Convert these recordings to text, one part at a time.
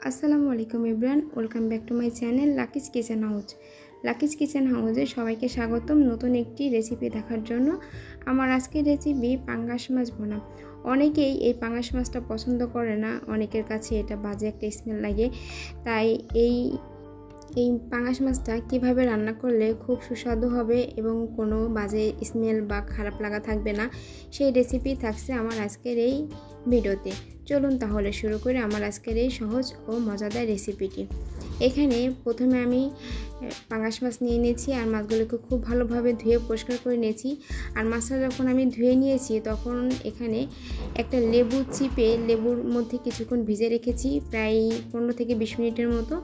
আসসালামু আলাইকুম everyone, welcome back to my channel Lucky's Kitchen House. Lucky's Kitchen হাউসে সবাইকে স্বাগতম নতুন একটি রেসিপি দেখার জন্য। আমার আজকের রেসিপি পাঙ্গাস মাছ ভুনা। অনেকেই এই পাঙ্গাস মাছটা পছন্দ করে না, অনেকের কাছে এটা বাজে একটা স্মেল লাগে। তাই এই পাঙ্গাস মাছটা কিভাবে রান্না করলে খুব সুস্বাদু হবে এবং কোনো বাজে স্মেল বা খারাপ লাগা থাকবে না, সেই রেসিপি থাকছে আমার আজকের এই ভিডিওতে। চলুন তাহলে শুরু করে আমার আজকের এই সহজ ও মজাদার রেসিপিটি। এখানে প্রথমে আমি পাঙ্গাস মাছ নিয়ে নিয়েছি আর মাছগুলোকে খুব ভালোভাবে ধুয়ে পরিষ্কার করে নিয়েছি। আর মাছটা যখন আমি ধুয়ে নিয়েছি তখন এখানে একটা লেবু চিপে লেবুর মধ্যে কিছুক্ষণ ভিজে রেখেছি, প্রায় 15 থেকে 20 মিনিটের মতো।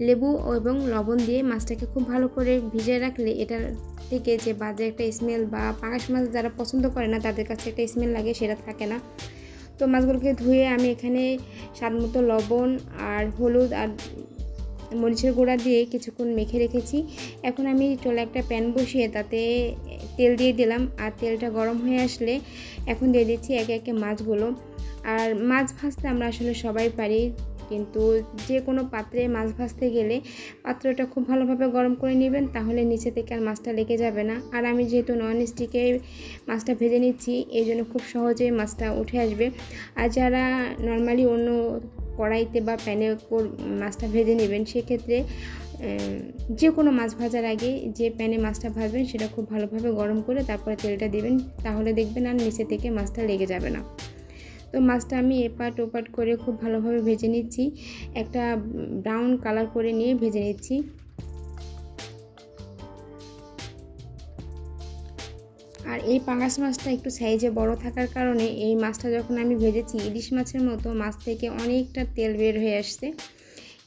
লেবু এবং লবণ দিয়ে মাছটাকে খুব ভালো করে ভিজে রাখলে এটার থেকে যে বাজে একটা স্মেল বা পাঙ্গাস মাছ যারা পছন্দ করে না তাদের কাছে একটা স্মেল লাগে সেটা থাকে না। তো মাছগুলোকে ধুয়ে আমি এখানে স্বাদ মতো লবণ আর হলুদ আর মরিচের গুঁড়া দিয়ে কিছুক্ষণ মেখে রেখেছি। এখন আমি চলে একটা প্যান বসিয়ে তাতে তেল দিয়ে দিলাম, আর তেলটা গরম হয়ে আসলে এখন দিয়ে দিচ্ছি একে একে মাছগুলো। আর মাছ ভাজতে আমরা আসলে সবাই পারি, কিন্তু যে কোনো পাত্রে মাছ ভাজতে গেলে পাত্রটা খুব ভালোভাবে গরম করে নেবেন, তাহলে নিচে থেকে আর মাছটা লেগে যাবে না। আর আমি যেহেতু নন স্টিকে মাছটা ভেজে নিচ্ছি, এই জন্য খুব সহজেই মাছটা উঠে আসবে। আর যারা নর্মালি অন্য কড়াইতে বা প্যানে মাছটা ভেজে নেবেন, সেক্ষেত্রে যে কোনো মাছ ভাজার আগে যে প্যানে মাছটা ভাজবেন সেটা খুব ভালোভাবে গরম করে তারপরে তেলটা দিবেন, তাহলে দেখবেন আর নিচে থেকে মাছটা লেগে যাবে না। তো মাছটা আমি এপাট ওপাট করে খুব ভালোভাবে ভেজে নিচ্ছি, একটা ব্রাউন কালার করে নিয়ে ভেজে নিচ্ছি। আর এই পাঙ্গাস মাছটা একটু সাইজে বড় থাকার কারণে এই মাছটা যখন আমি ভেজেছি ইলিশ মাছের মতো মাছ থেকে অনেকটা তেল বের হয়ে আসছে।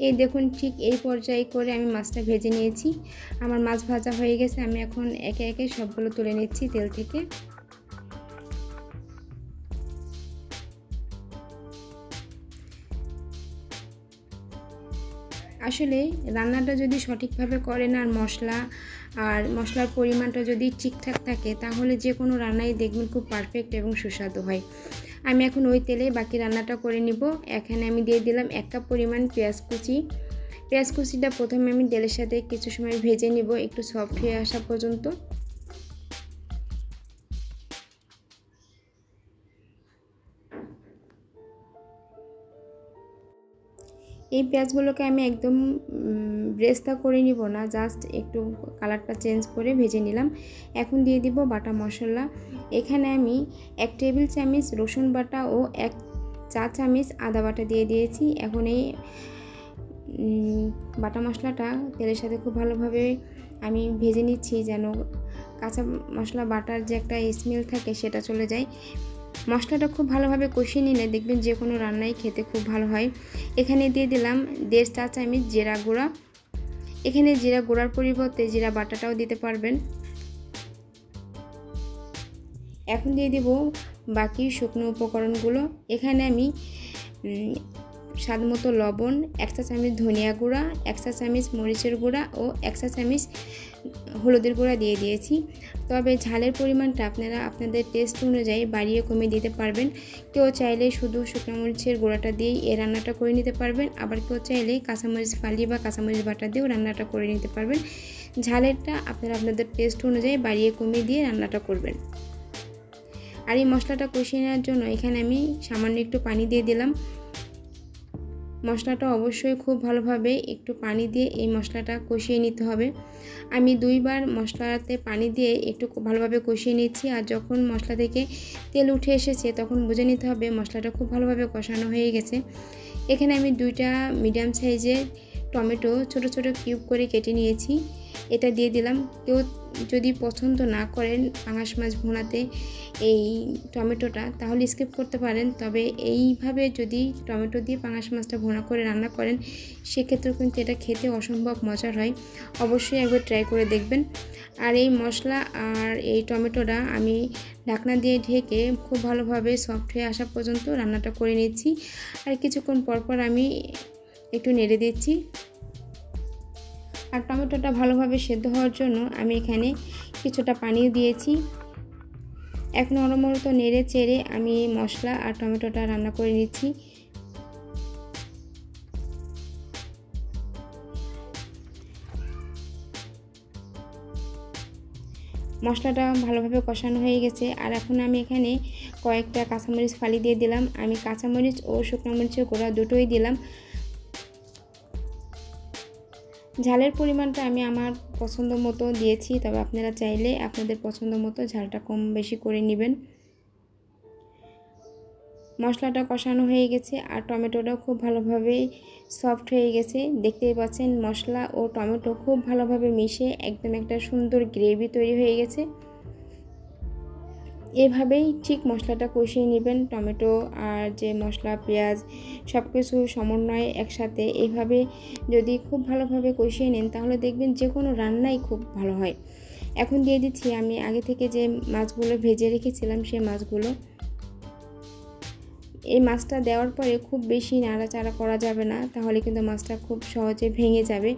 এই দেখুন, ঠিক এই পর্যায়ে করে আমি মাছটা ভেজে নিয়েছি। আমার মাছ ভাজা হয়ে গেছে, আমি এখন একে একে সবগুলো তুলে নিচ্ছি তেল থেকে। আসলে রান্নাটা যদি সঠিকভাবে করেন আর মশলার পরিমাণটা যদি ঠিকঠাক থাকে, তাহলে যে কোনো রান্নাই দেখবেন খুব পারফেক্ট এবং সুস্বাদু হয়। আমি এখন ওই তেলে বাকি রান্নাটা করে নিব। এখানে আমি দিয়ে দিলাম 1 কাপ পরিমাণ পেঁয়াজ কুচি। পেঁয়াজ কুচিটা প্রথমে আমি তেলের সাথে কিছু সময় ভেজে নিব, একটু সফট হয়ে আসা পর্যন্ত। এই পেঁয়াজগুলোকে আমি একদম ব্রেস্তা করে নিব না, জাস্ট একটু কালারটা চেঞ্জ করে ভেজে নিলাম। এখন দিয়ে দিব বাটা মশলা। এখানে আমি 1 টেবিল চামচ রসুন বাটা ও 1 চা চামচ আদা বাটা দিয়ে দিয়েছি। এখন এই বাটা মশলাটা তেলের সাথে খুব ভালোভাবে আমি ভেজে নিচ্ছি, যেন কাঁচা মশলা বাটার যে একটা স্মেল থাকে সেটা চলে যায়। মশলাটা খুব ভালোভাবে কষিয়ে নিলে দেখবেন যে কোনো রান্নাই খেতে খুব ভালো হয়। এখানে দিয়ে দিলাম 1.5 চা চামচ জিরা গুঁড়া। এখানে জিরা গুঁড়ার পরিবর্তে জিরা বাটাটাও দিতে পারবেন। এখন দিয়ে দিব বাকি শুকনো উপকরণগুলো। এখানে আমি স্বাদ মতো লবণ, 1 চা চামচ ধনিয়া গুঁড়া, 1 চা চামচ মরিচের গুঁড়া ও 1 চা চামচ হলুদের গুঁড়া দিয়ে দিয়েছি। তবে ঝালের পরিমাণটা আপনারা আপনাদের টেস্ট অনুযায়ী বাড়িয়ে কমিয়ে দিতে পারবেন। কেউ চাইলে শুধু শুকনো মরিচের গুঁড়াটা দিয়েই এই রান্নাটা করে নিতে পারবেন, আবার কেউ চাইলে কাঁচামরিচ ফালি বা কাঁচামরিচ বাটা দিয়েও রান্নাটা করে নিতে পারবেন। ঝালেরটা আপনারা আপনাদের টেস্ট অনুযায়ী বাড়িয়ে কমিয়ে দিয়ে রান্নাটা করবেন। আর এই মশলাটা কষিয়ে নেওয়ার জন্য এখানে আমি সামান্য একটু পানি দিয়ে দিলাম। মশলাটা অবশ্যই খুব ভালোভাবে একটু পানি দিয়ে এই মশলাটা কষিয়ে নিতে হবে। আমি 2 বার মশলাতে পানি দিয়ে একটু ভালোভাবে কষিয়ে নিচ্ছি। আর যখন মশলা থেকে তেল উঠে এসেছে তখন বুঝে নিতে হবে মশলাটা খুব ভালোভাবে কষানো হয়ে গেছে। এখানে আমি 2টা মিডিয়াম সাইজের টমেটো ছোট ছোট কিউব করে কেটে নিয়েছি, এটা দিয়ে দিলাম। কেউ যদি পছন্দ না করেন পাঙ্গাস মাছ ভুনাতে এই টমেটোটা, তাহলে স্কিপ করতে পারেন। তবে এইভাবে যদি টমেটো দিয়ে পাঙ্গাস মাছটা ভুনা করে রান্না করেন, সেক্ষেত্রে কিন্তু এটা খেতে অসম্ভব মজার হয়। অবশ্যই একবার ট্রাই করে দেখবেন। আর এই মশলা আর এই টমেটোটা আমি ঢাকনা দিয়ে ঢেকে খুব ভালোভাবে সফট হয়ে আসা পর্যন্ত রান্নাটা করে নিচ্ছি। আর কিছুক্ষণ পরপর আমি একটু নেড়ে দিচ্ছি। আর টমেটোটা ভালোভাবে সেদ্ধ হওয়ার জন্য আমি এখানে কিছুটা পানিও দিয়েছি। এখন অনবরত নেড়ে চেড়ে আমি মশলা আর টমেটোটা রান্না করে নিচ্ছি। মশলাটা ভালোভাবে কষানো হয়ে গেছে। আর এখন আমি এখানে কয়েকটা কাঁচামরিচ ফালি দিয়ে দিলাম। আমি কাঁচামরিচ ও শুকনো মরিচের গুঁড়া দুটোই দিলাম। ঝালের পরিমাণটা আমি আমার পছন্দ মতো দিয়েছি, তবে আপনারা চাইলে আপনাদের পছন্দ মতো ঝালটা কম বেশি করে নেবেন। মশলাটা কষানো হয়ে গেছে আর টমেটোটাও খুব ভালোভাবে সফট হয়ে গেছে। দেখতেই পাচ্ছেন মশলা ও টমেটো খুব ভালোভাবে মিশে একদম একটা সুন্দর গ্রেভি তৈরি হয়ে গেছে। এভাবেই ঠিক মশলাটা কষিয়ে নেবেন। টমেটো আর যে মশলা পেঁয়াজ সব কিছু সমন্বয়ে একসাথে এভাবে যদি খুব ভালোভাবে কষিয়ে নেন তাহলে দেখবেন যে কোনো রান্নাই খুব ভালো হয়। এখন দিয়ে দিচ্ছি আমি আগে থেকে যে মাছগুলো ভেজে রেখেছিলাম সেই মাছগুলো। এই মাছটা দেওয়ার পরে খুব বেশি নাড়াচাড়া করা যাবে না, তাহলে কিন্তু মাছটা খুব সহজে ভেঙে যাবে।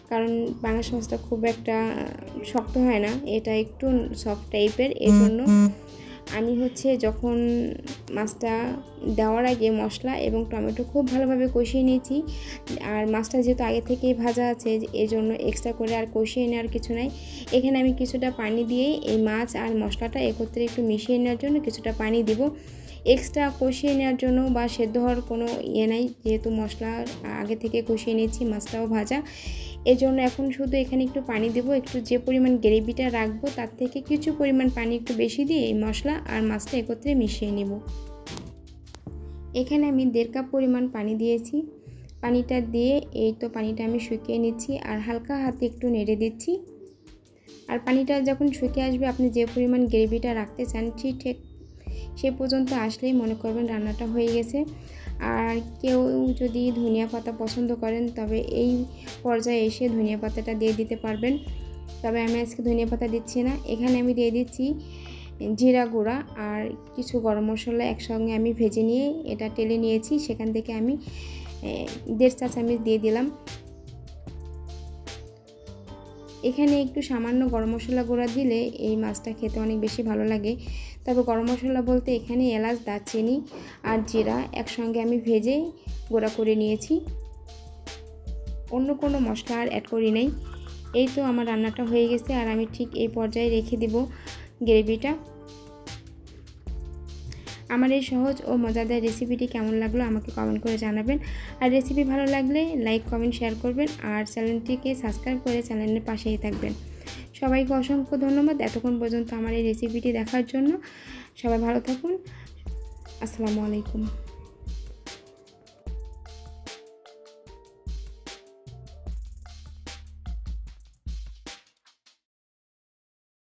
কারণ পাঙাশ মাছটা খুব একটা শক্ত হয় না, এটা একটু সফট টাইপের। এই জন্য আমি যখন মাছটা দেওয়ার আগে মশলা এবং টমেটো খুব ভালোভাবে কষিয়ে নিয়েছি। আর মাছটা যেহেতু আগে থেকেই ভাজা আছে, এই জন্য এক্সট্রা করে আর কষিয়ে নেওয়ার কিছু নাই। এখানে আমি কিছুটা পানি দিয়ে এই মাছ আর মশলাটা একত্রে একটু মিশিয়ে নেওয়ার জন্য কিছুটা পানি দিব। এক্সট্রা কষিয়ে নেওয়ার জন্য বা সেদ্ধ হওয়ার কোনো নাই, যেহেতু মশলা আগে থেকে কষিয়ে নিয়েছি, মাছটাও ভাজা। এজন্য এখন শুধু এখানে একটু পানি দেব। একটু যে পরিমাণ গ্রেভিটা রাখবো তার থেকে কিছু পরিমাণ পানি একটু বেশি দিয়ে এই মশলা আর মাছটা একত্রে মিশিয়ে নেব। এখানে আমি 1.5 কাপ পরিমাণ পানি দিয়েছি। পানিটা দিয়ে পানিটা আমি শুকিয়ে নিচ্ছি আর হালকা হাতে একটু নেড়ে দিচ্ছি। আর পানিটা যখন শুকিয়ে আসবে, আপনি যে পরিমাণ গ্রেভিটা রাখতে চান ঠিক সে পর্যন্ত আসলেই মনে করবেন রান্নাটা হয়ে গেছে। আর কেউ যদি ধনিয়া পাতা পছন্দ করেন তবে এই পর্যায়ে এসে ধনিয়া পাতাটা দিয়ে দিতে পারবেন, তবে আমি আজকে ধনিয়া পাতা দিচ্ছি না। এখানে আমি দিয়ে দিচ্ছি জিরা গুঁড়া আর কিছু গরম মশলা একসঙ্গে আমি ভেজে নিয়ে এটা টেলে নিয়েছি, সেখান থেকে আমি 1.5 চা চামচ দিয়ে দিলাম। এখানে একটু সামান্য গরম মশলা গুঁড়া দিলে এই মাছটা খেতে অনেক বেশি ভালো লাগে। তবে গরম মশলা বলতে এখানে এলাচ, দারচিনি আর জিরা একসঙ্গে আমি ভেজে গুঁড়া করে নিয়েছি, অন্য কোনো মশলা আর অ্যাড করি নাই। এই তো আমার রান্নাটা হয়ে গেছে আর আমি ঠিক এই পর্যায়ে রেখে দেব গ্রেভিটা। আমার এই সহজ ও মজাদার রেসিপিটি কেমন লাগলো আমাকে কমেন্ট করে জানাবেন। আর রেসিপি ভালো লাগলে লাইক, কমেন্ট, শেয়ার করবেন আর চ্যানেলটিকে সাবস্ক্রাইব করে চ্যানেলের পাশেই থাকবেন। সবাইকে অসংখ্য ধন্যবাদ এতক্ষণ পর্যন্ত আমার এই রেসিপিটি দেখার জন্য। সবাই ভালো থাকুন। আসসালামু আলাইকুম।